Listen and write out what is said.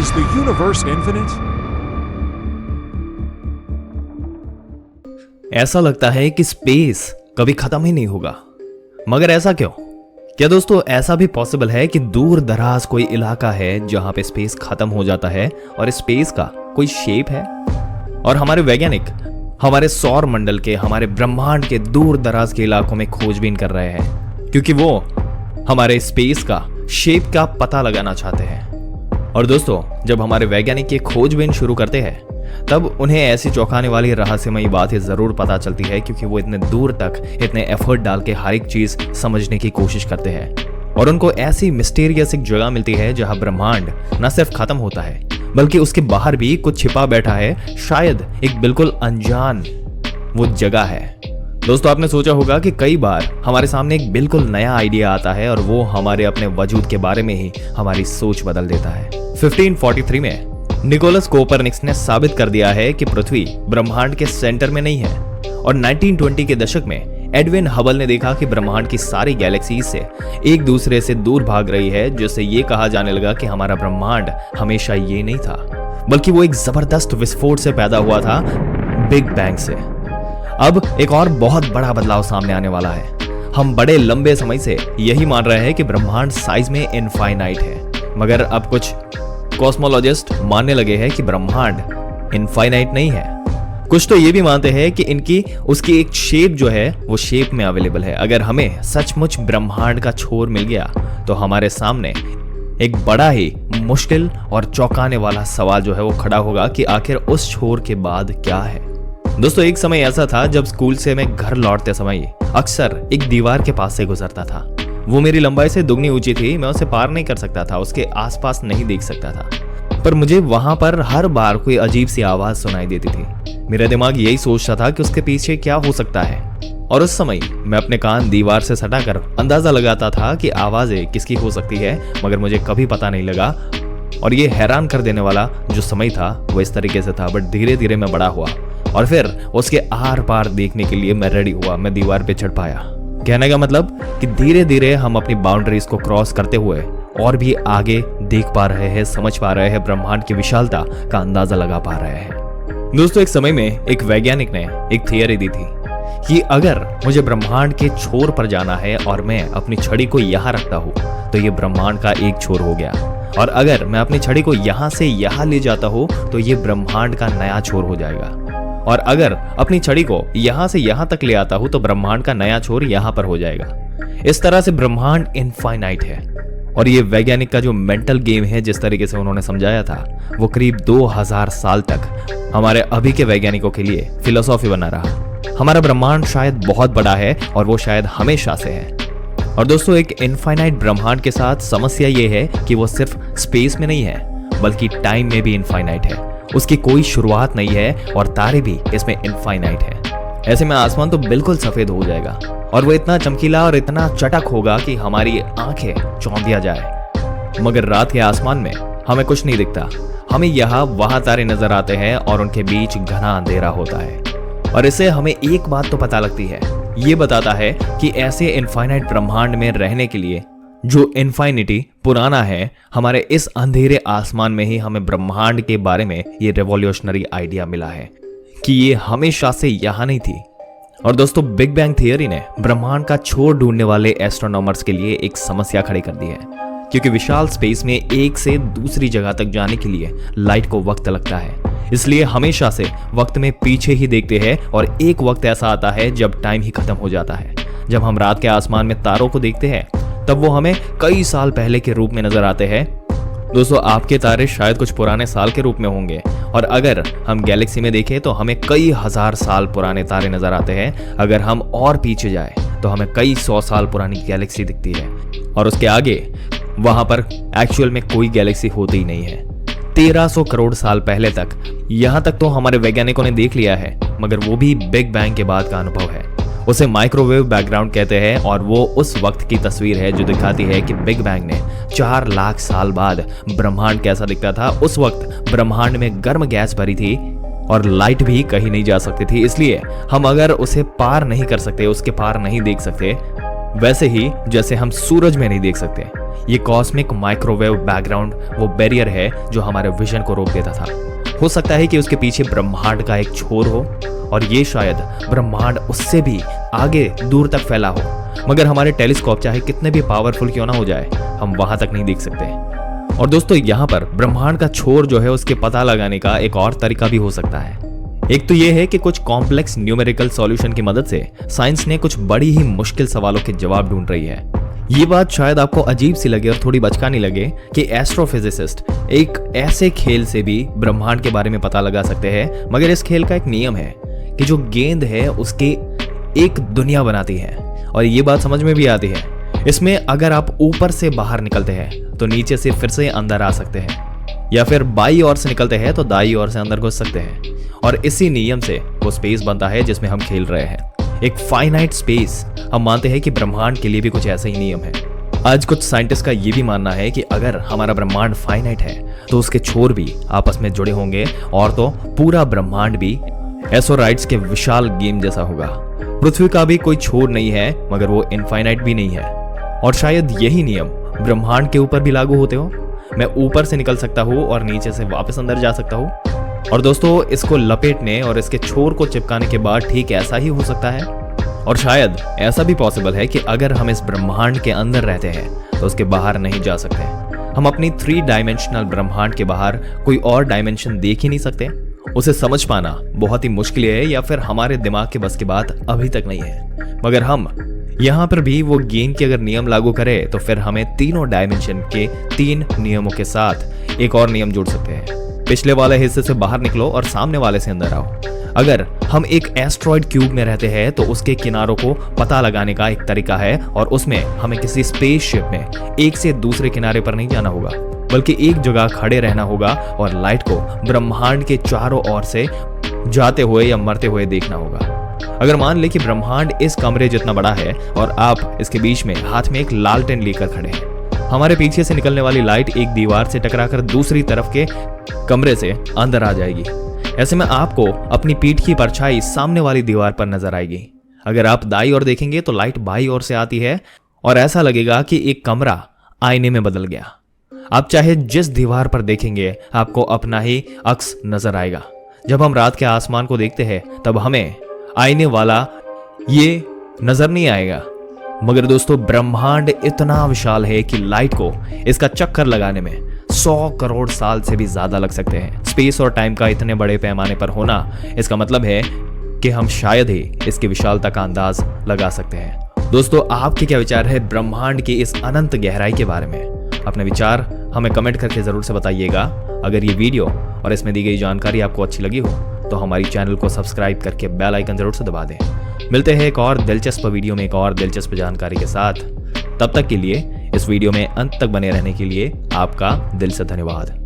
Is the universe infinite? ऐसा लगता है कि स्पेस कभी खत्म ही नहीं होगा, मगर ऐसा क्यों? क्या दोस्तों ऐसा भी पॉसिबल है कि दूर दराज कोई इलाका है जहां पे स्पेस खत्म हो जाता है और स्पेस का कोई शेप है? और हमारे वैज्ञानिक हमारे सौर मंडल के, हमारे ब्रह्मांड के दूर दराज के इलाकों में खोजबीन कर रहे हैं, क्योंकि वो हमारे स्पेस का शेप का पता लगाना चाहते हैं। और दोस्तों, जब हमारे वैज्ञानिक ये खोजबीन शुरू करते हैं तब उन्हें ऐसी चौंकाने वाली रहस्यमयी बातें जरूर पता चलती है, क्योंकि वो इतने दूर तक इतने एफर्ट डाल के हर एक चीज समझने की कोशिश करते हैं और उनको ऐसी मिस्टीरियस एक जगह मिलती है जहां ब्रह्मांड न सिर्फ खत्म होता है बल्कि उसके बाहर भी कुछ छिपा बैठा है, शायद एक बिल्कुल अनजान वो जगह है। दोस्तों, आपने सोचा होगा कि कई बार हमारे सामने एक बिल्कुल नया आइडिया आता है और वो हमारे अपने वजूद के बारे में ही हमारी सोच बदल देता है। 1543 में निकोलस कोपरनिकस ने साबित कर दिया है कि पृथ्वी ब्रह्मांड के सेंटर में नहीं है, और 1920 के दशक में एडविन हबल ने देखा कि ब्रह्मांड की सारी गैलेक्सीज से एक दूसरे से दूर भाग रही है, जिससे ये कहा जाने लगा कि हमारा ब्रह्मांड हमेशा ये नहीं था, बल्कि वो एक जबरदस्त विस्फोट से पैदा हुआ था, बिग बैंग से। अब एक और बहुत बड़ा बदलाव सामने आने वाला है। हम बड़े लंबे समय से यही मान रहे हैं कि ब्रह्मांड साइज में इनफाइनाइट है, मगर अब कुछ कॉस्मोलॉजिस्ट मानने लगे हैं कि ब्रह्मांड इनफाइनाइट नहीं है। कुछ तो ये भी मानते हैं कि उसकी एक शेप जो है वो शेप में अवेलेबल है। अगर हमें सचमुच ब्रह्मांड का छोर मिल गया तो हमारे सामने एक बड़ा ही मुश्किल और चौंकाने वाला सवाल जो है वो खड़ा होगा कि आखिर उस छोर के बाद क्या है। दोस्तों, एक समय ऐसा था जब स्कूल से मैं घर लौटते समय अक्सर एक दीवार के पास से गुजरता था। वो मेरी लंबाई से दुगनी ऊंची थी, मैं उसे पार नहीं कर सकता था, उसके आसपास नहीं देख सकता था, पर मुझे वहां पर हर बार कोई अजीब सी आवाज सुनाई देती थी। मेरा दिमाग यही सोचता था कि उसके पीछे क्या हो सकता है, और उस समय मैं अपने कान दीवार से सटाकर अंदाजा लगाता था कि आवाजें किसकी हो सकती है, मगर मुझे कभी पता नहीं लगा। और ये हैरान कर देने वाला जो समय था वो इस तरीके से था। बट धीरे धीरे मैं बड़ा हुआ और फिर उसके आर पार देखने के लिए मैं रेडी हुआ, मैं दीवार पे चढ़ पाया। कहने का मतलब कि धीरे धीरे हम अपनी बाउंड्रीज को क्रॉस करते हुए और भी आगे देख पा रहे हैं, समझ पा रहे हैं, ब्रह्मांड की विशालता का अंदाजा लगा पा रहे हैं। दोस्तों, एक समय में एक वैज्ञानिक ने एक थियरी दी थी कि अगर मुझे ब्रह्मांड के छोर पर जाना है और मैं अपनी छड़ी को यहाँ रखता हूँ तो ये ब्रह्मांड का एक छोर हो गया, और अगर मैं अपनी छड़ी को यहाँ से यहाँ ले जाता हूँ तो ये ब्रह्मांड का नया छोर हो जाएगा, और अगर अपनी छड़ी को यहां से यहां तक ले आता हूं तो ब्रह्मांड का नया छोर यहां पर हो जाएगा। इस तरह से ब्रह्मांड इनफाइनाइट है। और ये वैज्ञानिक का जो मेंटल गेम है, जिस तरीके से उन्होंने समझाया था, वो करीब 2000 साल तक हमारे अभी के वैज्ञानिकों के लिए फिलोसॉफी बना रहा। हमारा ब्रह्मांड शायद बहुत बड़ा है और वो शायद हमेशा से है। और दोस्तों, एक इनफाइनाइट ब्रह्मांड के साथ समस्या ये है कि वो सिर्फ स्पेस में नहीं है बल्कि टाइम में भी इनफाइनाइट है। उसकी कोई शुरुआत नहीं है और तारे भी इसमें इनफाइनाइट है। ऐसे में आसमान तो बिल्कुल सफेद हो जाएगा और वो इतना चमकीला और इतना चटक होगा कि हमारी आंखें चौंधिया जाए। मगर रात के आसमान में हमें कुछ नहीं दिखता। हमें यहाँ वहां तारे नजर आते हैं और उनके बीच घना अंधेरा होता है। और इससे हमें एक बात तो पता लगती है, ये बताता है कि ऐसे इनफाइनाइट ब्रह्मांड में रहने के लिए जो इनफाइनिटी पुराना है, हमारे इस अंधेरे आसमान में ही हमें ब्रह्मांड के बारे में ये रेवोल्यूशनरी आइडिया मिला है कि ये हमेशा से यहां नहीं थी। और दोस्तों, बिग बैंग थियरी ने ब्रह्मांड का छोर ढूंढने वाले एस्ट्रोनॉमर्स के लिए एक समस्या खड़ी कर दी है, क्योंकि विशाल स्पेस में एक से दूसरी जगह तक जाने के लिए लाइट को वक्त लगता है। इसलिए हमेशा से वक्त में पीछे ही देखते हैं, और एक वक्त ऐसा आता है जब टाइम ही खत्म हो जाता है। जब हम रात के आसमान में तारों को देखते हैं तब वो हमें कई साल पहले के रूप में नजर आते हैं। दोस्तों, आपके तारे शायद कुछ पुराने साल के रूप में होंगे, और अगर हम गैलेक्सी में देखें तो हमें कई हजार साल पुराने तारे नजर आते हैं। अगर हम और पीछे जाए तो हमें कई 100 साल पुरानी गैलेक्सी दिखती है, और उसके आगे वहां पर एक्चुअल में कोई गैलेक्सी होती ही नहीं है। 1300 करोड़ साल पहले तक, यहां तक तो हमारे वैज्ञानिकों ने देख लिया है, मगर वो भी बिग बैंग के बाद का अनुभव है। उसे माइक्रोवेव बैकग्राउंड कहते हैं, और वो उस वक्त की तस्वीर है जो दिखाती है कि बिग बैंग ने 4 लाख साल बाद ब्रह्मांड कैसा दिखता था। उस वक्त ब्रह्मांड में गर्म गैस भरी थी और लाइट भी कहीं नहीं जा सकती थी। इसलिए हम अगर उसे पार नहीं कर सकते, उसके पार नहीं देख सकते, वैसे ही जैसे हम सूरज में नहीं देख सकते, ये कॉस्मिक माइक्रोवेव बैकग्राउंड वो बैरियर है जो हमारे विजन को रोक देता था। हो सकता है कि उसके पीछे ब्रह्मांड का एक छोर हो और ये शायद ब्रह्मांड उससे भी आगे दूर तक फैला हो, मगर हमारे टेलीस्कोप चाहे कितने भी पावरफुल क्यों ना हो जाए, हम वहां तक नहीं देख सकते। और दोस्तों, यहाँ पर ब्रह्मांड का छोर जो है उसके पता लगाने का एक और तरीका भी हो सकता है। एक तो ये है कि कुछ कॉम्प्लेक्स न्यूमेरिकल सॉल्यूशन की मदद से साइंस ने कुछ बड़ी ही मुश्किल सवालों के जवाब ढूंढ रही है। ये बात शायद आपको अजीब सी लगे और थोड़ी बचकानी लगे कि एस्ट्रोफिजिसिस्ट एक ऐसे खेल से भी ब्रह्मांड के बारे में पता लगा सकते हैं, मगर इस खेल का एक नियम है कि जो गेंद है उसके एक दुनिया बनाती है। और ये बात समझ में भी आती है। इसमें अगर आप ऊपर से बाहर निकलते हैं तो नीचे से फिर से अंदर आ सकते हैं, या फिर बाई ओर से निकलते हैं तो दाई ओर से अंदर घुस सकते हैं। और इसी नियम से वो स्पेस बनता है जिसमें हम खेल रहे हैं, एक फाइनाइट स्पेस। हम मानते हैं कि ब्रह्मांड के लिए भी कुछ ऐसा ही नियम है। आज कुछ साइंटिस्ट का ये भी मानना है कि अगर हमारा ब्रह्मांड फाइनाइट है तो उसके छोर भी आपस में जुड़े होंगे, और तो पूरा ब्रह्मांड भी एसोराइड्स के विशाल गेम जैसा होगा। पृथ्वी का भी कोई छोर नहीं है, मगर वो इनफाइनाइट भी नहीं है। और शायद यही नियम ब्रह्मांड के ऊपर भी लागू होते हो। मैं ऊपर से निकल सकता हूँ और नीचे से वापस अंदर जा सकता हूँ। और दोस्तों, इसको लपेटने और इसके छोर को चिपकाने के बाद ठीक ऐसा ही हो सकता है। और शायद ऐसा भी पॉसिबल है कि अगर हम इस ब्रह्मांड के अंदर रहते हैं तो उसके बाहर नहीं जा सकते। हम अपनी 3 डायमेंशनल ब्रह्मांड के बाहर कोई और डायमेंशन देख ही नहीं सकते। उसे समझ पाना बहुत ही मुश्किल है, या फिर हमारे दिमाग के बस की बात अभी तक नहीं है। मगर हम यहाँ पर भी वो गेम के अगर नियम लागू करें तो फिर हमें तीनों डायमेंशन के 3 नियमों के साथ एक और नियम जोड़ सकते हैं। पिछले वाले हिस्से से बाहर निकलो और सामने वाले से अंदर आओ। अगर हम एक एस्ट्रॉयड क्यूब में रहते हैं तो उसके किनारों को पता लगाने का एक तरीका है, और उसमें हमें किसी स्पेसशिप में एक से दूसरे किनारे पर नहीं जाना होगा, बल्कि एक जगह खड़े रहना होगा और लाइट को ब्रह्मांड के चारों ओर से जाते हुए या मरते हुए देखना होगा। अगर मान ले कि ब्रह्मांड इस कमरे जितना बड़ा है और आप इसके बीच में हाथ में एक लालटेन लेकर खड़े हैं, हमारे पीछे से निकलने वाली लाइट एक दीवार से टकराकर दूसरी तरफ के कमरे से अंदर आ जाएगी। ऐसे में आपको अपनी पीठ की परछाई सामने वाली दीवार पर नजर आएगी। अगर आप दाईं ओर देखेंगे तो लाइट बाईं ओर से आती है और ऐसा लगेगा कि एक कमरा आईने में बदल गया। आप चाहे जिस दीवार पर देखेंगे आपको अपना ही अक्स नजर आएगा। जब हम रात के आसमान को देखते हैं तब हमें आईने वाला ये नजर नहीं आएगा। मगर दोस्तों, ब्रह्मांड इतना विशाल है कि लाइट को इसका चक्कर लगाने में 100 करोड़ साल से भी ज्यादा लग सकते हैं। स्पेस और टाइम का इतने बड़े पैमाने पर होना, इसका मतलब है कि हम शायद ही इसकी विशालता का अंदाज लगा सकते हैं। दोस्तों, आपके क्या विचार है ब्रह्मांड की इस अनंत गहराई के बारे में? अपने विचार हमें कमेंट करके जरूर से बताइएगा। अगर ये वीडियो और इसमें दी गई जानकारी आपको अच्छी लगी हो तो हमारी चैनल को सब्सक्राइब करके बेल आइकन जरूर से दबा दें। मिलते हैं एक और दिलचस्प वीडियो में एक और दिलचस्प जानकारी के साथ। तब तक के लिए इस वीडियो में अंत तक बने रहने के लिए आपका दिल से धन्यवाद।